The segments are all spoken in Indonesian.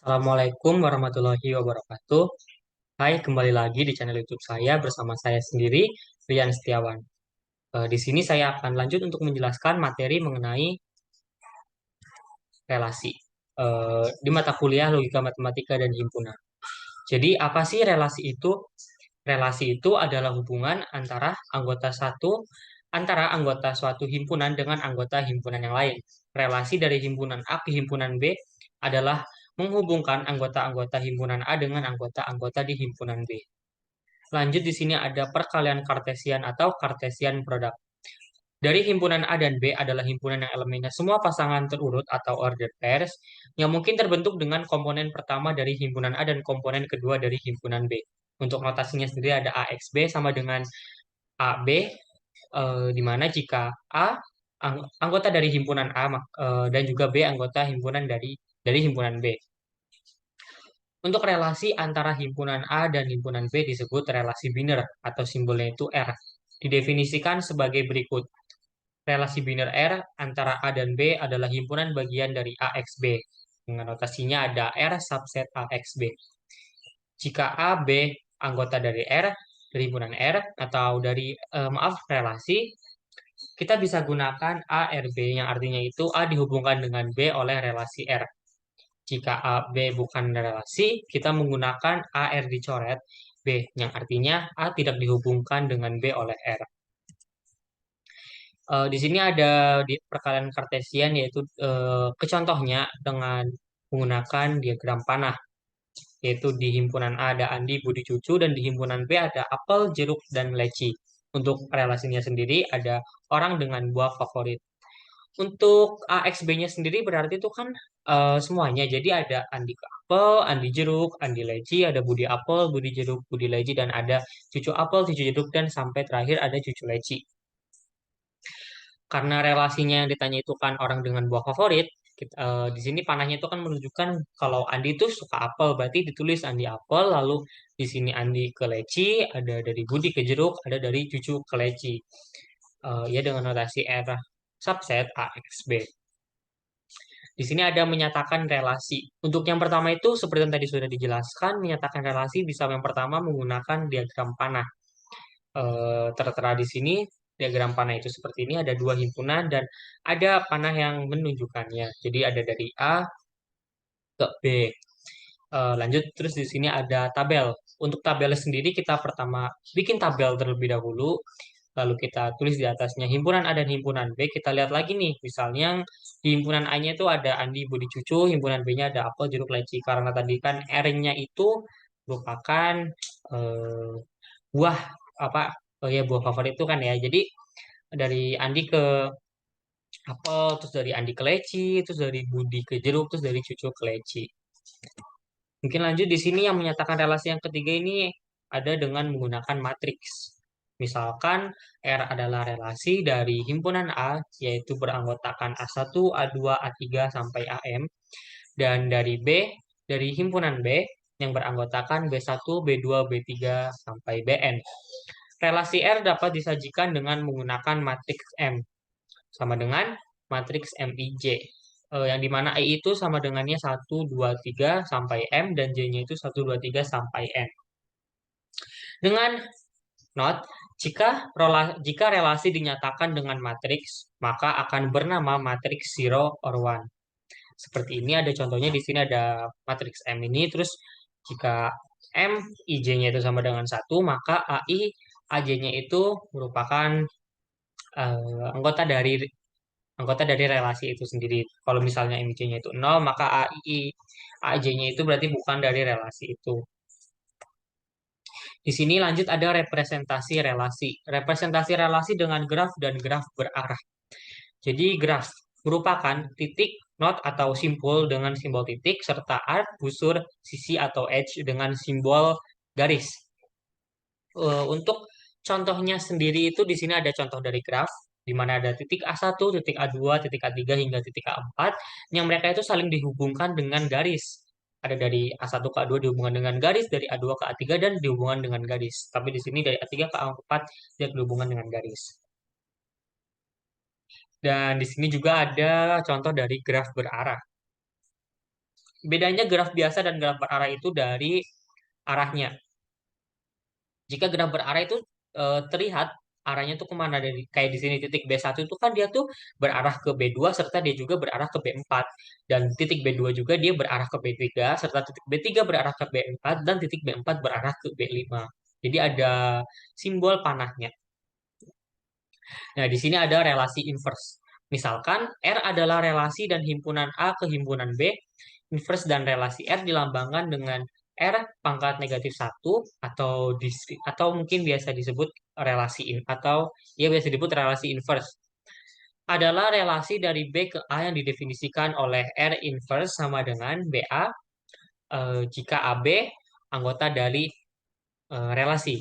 Assalamualaikum warahmatullahi wabarakatuh. Hai, kembali lagi di channel YouTube saya bersama saya sendiri, Rian Setiawan. Di sini saya akan lanjut untuk menjelaskan materi mengenai relasi di mata kuliah Logika Matematika dan Himpunan. Jadi, apa sih relasi itu? Relasi itu adalah hubungan antara anggota suatu himpunan dengan anggota himpunan yang lain. Relasi dari himpunan A ke himpunan B adalah menghubungkan anggota-anggota himpunan A dengan anggota-anggota di himpunan B. Lanjut di sini ada perkalian kartesian atau kartesian produk. Dari himpunan A dan B adalah himpunan yang elemennya semua pasangan terurut atau ordered pairs yang mungkin terbentuk dengan komponen pertama dari himpunan A dan komponen kedua dari himpunan B. Untuk notasinya sendiri ada AXB sama dengan AB, di mana jika A anggota dari himpunan A dan juga B anggota himpunan dari himpunan B. Untuk relasi antara himpunan A dan himpunan B disebut relasi biner atau simbolnya itu R. Didefinisikan sebagai berikut. Relasi biner R antara A dan B adalah himpunan bagian dari AXB. Dengan notasinya ada R subset AXB. Jika A, B anggota dari R, dari himpunan R, atau relasi, kita bisa gunakan A, R, B, yang artinya itu A dihubungkan dengan B oleh relasi R. Jika A, B bukan relasi, kita menggunakan A, R dicoret, B, yang artinya A tidak dihubungkan dengan B oleh R. Di sini ada di perkalian kartesian yaitu kecontohnya dengan menggunakan diagram panah, yaitu di himpunan A ada Andi, Budi, Cucu, dan di himpunan B ada apel, jeruk, dan leci. Untuk relasinya sendiri ada orang dengan buah favorit. Untuk AXB-nya sendiri berarti itu kan semuanya. Jadi ada Andi ke apel, Andi jeruk, Andi leci, ada Budi apel, Budi jeruk, Budi leci, dan ada Cucu apel, Cucu jeruk, dan sampai terakhir ada Cucu leci. Karena relasinya yang ditanya itu kan orang dengan buah favorit, di sini panahnya itu kan menunjukkan kalau Andi itu suka apel, berarti ditulis Andi apel, lalu di sini Andi ke leci, ada dari Budi ke jeruk, ada dari Cucu ke leci. Ya dengan notasi R subset A X B. Di sini ada menyatakan relasi. Untuk yang pertama itu seperti yang tadi sudah dijelaskan, menyatakan relasi bisa yang pertama menggunakan diagram panah. Tertera di sini diagram panah itu seperti ini, ada dua himpunan dan ada panah yang menunjukkannya. Jadi ada dari A ke B. Lanjut terus di sini ada tabel. Untuk tabel sendiri kita pertama bikin tabel terlebih dahulu, lalu kita tulis di atasnya himpunan A dan himpunan B. Kita lihat lagi nih, misalnya di himpunan A-nya itu ada Andi, Budi, Cucu, himpunan B-nya ada apel, jeruk, leci. Karena tadi kan R-nya itu merupakan eh, buah apa ya buah favorit itu kan ya. Jadi dari Andi ke apel, terus dari Andi ke leci, terus dari Budi ke jeruk, terus dari Cucu ke leci. Mungkin lanjut di sini yang menyatakan relasi yang ketiga ini ada dengan menggunakan matriks. Misalkan R adalah relasi dari himpunan A, yaitu beranggotakan A1, A2, A3, sampai AM. Dan dari B, dari himpunan B, yang beranggotakan B1, B2, B3, sampai Bn. Relasi R dapat disajikan dengan menggunakan matriks M, sama dengan matriks MIJ. Yang dimana I itu sama dengannya 1, 2, 3 sampai M dan J-nya itu 1, 2, 3 sampai N. Dengan not, jika relasi dinyatakan dengan matriks, maka akan bernama matriks zero or one. Seperti ini ada contohnya di sini ada matriks M ini, terus jika M IJ-nya itu sama dengan 1, maka AI AJ-nya itu merupakan anggota dari relasi itu sendiri. Kalau misalnya MJ-nya itu 0, maka AJ-nya itu berarti bukan dari relasi itu. Di sini lanjut ada representasi relasi. Representasi relasi dengan graf dan graf berarah. Jadi graf merupakan titik, not atau simpul dengan simbol titik, serta arc, busur, sisi atau edge dengan simbol garis. Untuk contohnya sendiri itu di sini ada contoh dari graf, di mana ada titik A1, titik A2, titik A3 hingga titik A4 yang mereka itu saling dihubungkan dengan garis. Ada dari A1 ke A2 dihubungkan dengan garis, dari A2 ke A3 dan dihubungkan dengan garis. Tapi di sini dari A3 ke A4 tidak dihubungkan dengan garis. Dan di sini juga ada contoh dari graf berarah. bedanya graf biasa dan graf berarah itu dari arahnya. Jika gerak berarah itu terlihat arahnya tuh kemana, dari kayak di sini titik B1 itu kan dia tuh berarah ke B2 serta dia juga berarah ke B4, dan titik B2 juga dia berarah ke B3 serta titik B3 berarah ke B4 dan titik B4 berarah ke B5. Jadi ada simbol panahnya. Nah, di sini ada relasi inverse. Misalkan R adalah relasi dan himpunan A ke himpunan B, inverse dan relasi R dilambangkan dengan R pangkat negatif satu, atau mungkin biasa disebut relasi atau ya biasa disebut relasi inverse. Adalah relasi dari B ke A yang didefinisikan oleh R inverse sama dengan BA jika AB anggota dari relasi.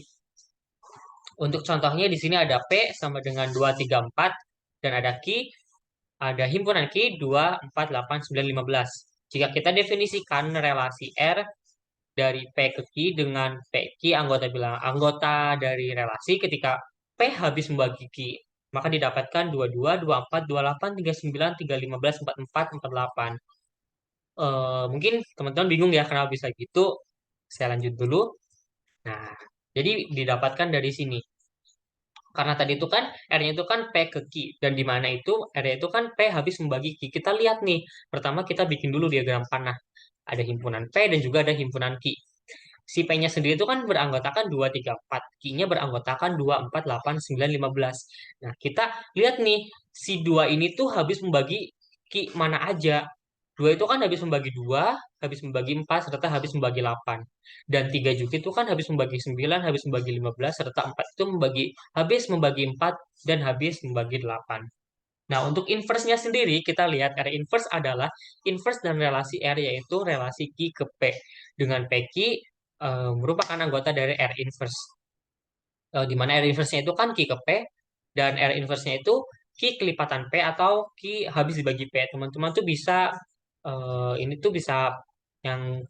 Untuk contohnya di sini ada P sama dengan 2, 3, 4 dan ada himpunan Q 2, 4, 8, 9, 15. Jika kita definisikan relasi R dari P ke Q dengan PQ anggota dari relasi, ketika P habis membagi Q, maka didapatkan 22, 24, 28, 39, 3, 15, 44, 48. Mungkin teman-teman bingung ya kenapa bisa gitu. Saya lanjut dulu. Nah, jadi didapatkan dari sini. Karena tadi itu kan R-nya itu kan P ke Q. Dan di mana itu R-nya itu kan P habis membagi Q. Kita lihat nih. Pertama kita bikin dulu diagram panah. Ada himpunan P dan juga ada himpunan Q. Si P-nya sendiri itu kan beranggotakan 2, 3, 4. Q-nya beranggotakan 2, 4, 8, 9, 15. Nah, kita lihat nih. Si 2 ini tuh habis membagi Q mana aja. 2 itu kan habis membagi 2, habis membagi 4, serta habis membagi 8. Dan 3 juga itu kan habis membagi 9, habis membagi 15, serta 4 itu habis membagi 4, dan habis membagi 8. Nah, untuk inverse-nya sendiri, kita lihat R inverse adalah inverse dan relasi R, yaitu relasi Q ke P. Dengan PQ merupakan anggota dari R inverse. Di mana R inverse-nya itu kan Q ke P, dan R inverse-nya itu Q kelipatan P atau Q habis dibagi P. Teman-teman tuh bisa, ini tuh bisa yang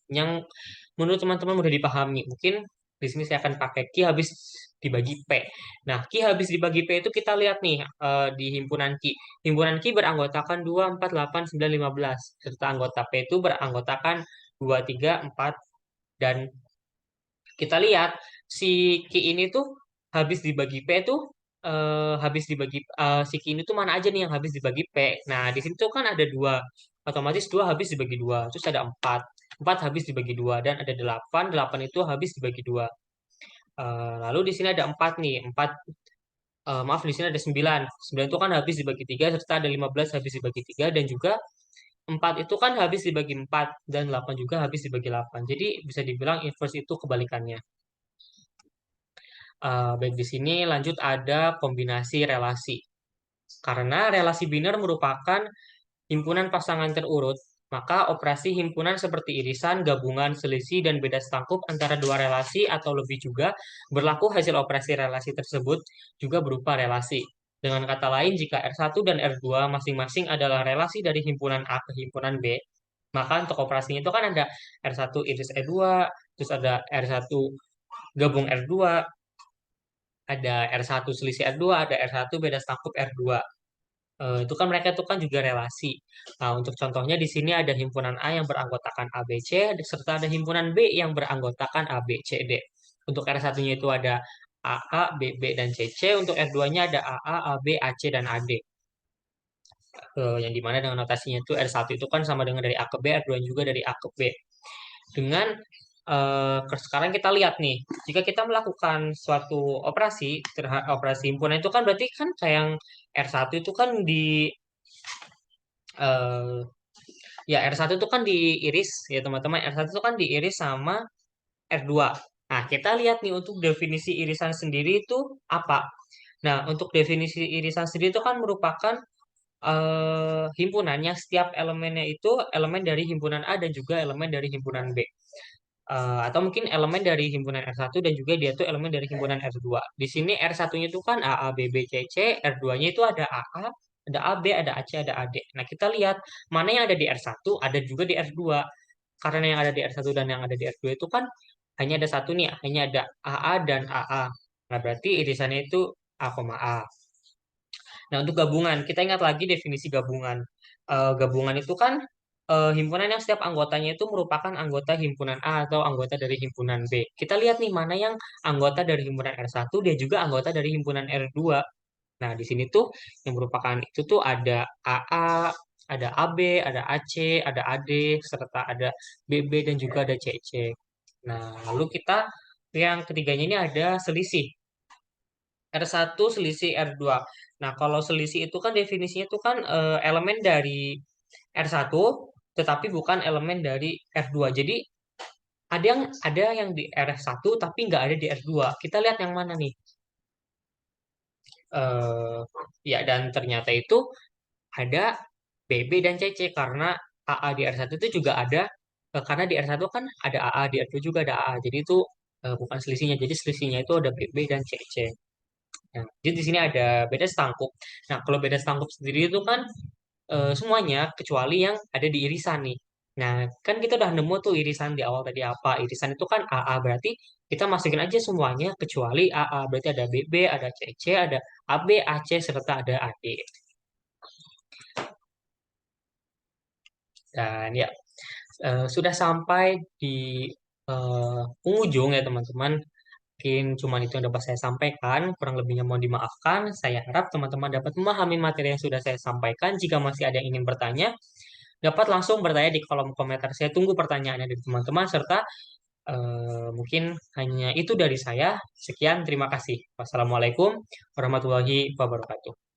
menurut teman-teman mudah dipahami. Mungkin di sini saya akan pakai Q habis dibagi P. Nah, Q habis dibagi P itu kita lihat nih di himpunan Q. Himpunan Q beranggotakan 2, 4, 8, 9, 15. Serta anggota P itu beranggotakan 2, 3, 4, dan kita lihat si Ki ini tuh habis dibagi P tuh si Ki ini tuh mana aja nih yang habis dibagi P. Nah, di sini tuh kan ada dua, otomatis dua habis dibagi dua, terus ada empat, empat habis dibagi dua, dan ada delapan, delapan itu habis dibagi dua. Lalu di sini ada empat nih, empat, maaf, di sini ada sembilan, sembilan itu kan habis dibagi tiga, serta ada 15 habis dibagi tiga, dan juga empat itu kan habis dibagi empat, dan delapan juga habis dibagi delapan. Jadi bisa dibilang inverse itu kebalikannya. Baik, di sini lanjut ada kombinasi relasi. Karena relasi biner merupakan himpunan pasangan terurut, maka operasi himpunan seperti irisan, gabungan, selisih, dan beda setangkup antara dua relasi atau lebih juga berlaku. Hasil operasi relasi tersebut juga berupa relasi. Dengan kata lain, jika R1 dan R2 masing-masing adalah relasi dari himpunan A ke himpunan B, maka untuk operasinya itu kan ada R1 iris R2, terus ada R1 gabung R2, ada R1 selisih R2, ada R1 beda setangkup R2. Itu kan mereka itu kan juga relasi. Nah, untuk contohnya di sini ada himpunan A yang beranggotakan A, B, C, serta ada himpunan B yang beranggotakan A, B, C, D. Untuk R1-nya itu ada AA, BB, dan CC. Untuk R2-nya ada AA, AB, AC, dan AD. Yang dimana dengan notasinya itu R1 itu kan sama dengan dari A ke B, R2 juga dari A ke B. Dengan sekarang kita lihat nih, jika kita melakukan suatu operasi terhadap operasi himpunan itu kan berarti kan kayak yang R1 itu kan eh, R1 itu kan diiris ya teman-teman, R1 itu kan diiris sama R2. Nah, kita lihat nih untuk definisi irisan sendiri itu apa. Nah, untuk definisi irisan sendiri itu kan merupakan himpunannya, setiap elemennya itu elemen dari himpunan A dan juga elemen dari himpunan B. Atau mungkin elemen dari himpunan R1 dan juga dia tuh elemen dari himpunan R2. Di sini R1-nya itu kan AA, BB, CC, R2-nya itu ada AA, ada AB, ada AC, ada AD. Nah, kita lihat mana yang ada di R1, ada juga di R2. Karena yang ada di R1 dan yang ada di R2 itu kan hanya ada satu nih, hanya ada AA dan AA. Nah, berarti irisannya itu A, A. Nah, untuk gabungan, kita ingat lagi definisi gabungan. Gabungan itu kan himpunan yang setiap anggotanya itu merupakan anggota himpunan A atau anggota dari himpunan B. Kita lihat nih mana yang anggota dari himpunan R1, dia juga anggota dari himpunan R2. Nah, di sini tuh yang merupakan itu tuh ada AA, ada AB, ada AC, ada AD, serta ada BB dan juga ada CC. Nah, lalu kita yang ketiganya ini ada selisih. R1 selisih R2. Nah, kalau selisih itu kan definisinya itu kan elemen dari R1 tetapi bukan elemen dari R2. Jadi ada yang di R1 tapi nggak ada di R2. Kita lihat yang mana nih? eh Ya, dan ternyata itu ada BB dan CC karena AA di R1 itu juga ada, karena di R1 kan ada AA, di R2 juga ada AA. Jadi itu bukan selisihnya. Jadi selisihnya itu ada BB dan CC. Nah, jadi di sini ada beda setangkup. Nah, kalau beda setangkup sendiri itu kan semuanya kecuali yang ada di irisan nih. Nah, kan kita udah nemu tuh irisan di awal tadi apa. Irisan itu kan AA, berarti kita masukin aja semuanya kecuali AA. Berarti ada BB, ada CC, ada AB, AC, serta ada AD. Dan ya, sudah sampai di penghujung ya teman-teman. Mungkin cuma itu yang dapat saya sampaikan. Kurang lebihnya mohon dimaafkan. Saya harap teman-teman dapat memahami materi yang sudah saya sampaikan. Jika masih ada yang ingin bertanya, dapat langsung bertanya di kolom komentar. Saya tunggu pertanyaannya dari teman-teman, serta mungkin hanya itu dari saya. Sekian, terima kasih. Wassalamualaikum warahmatullahi wabarakatuh.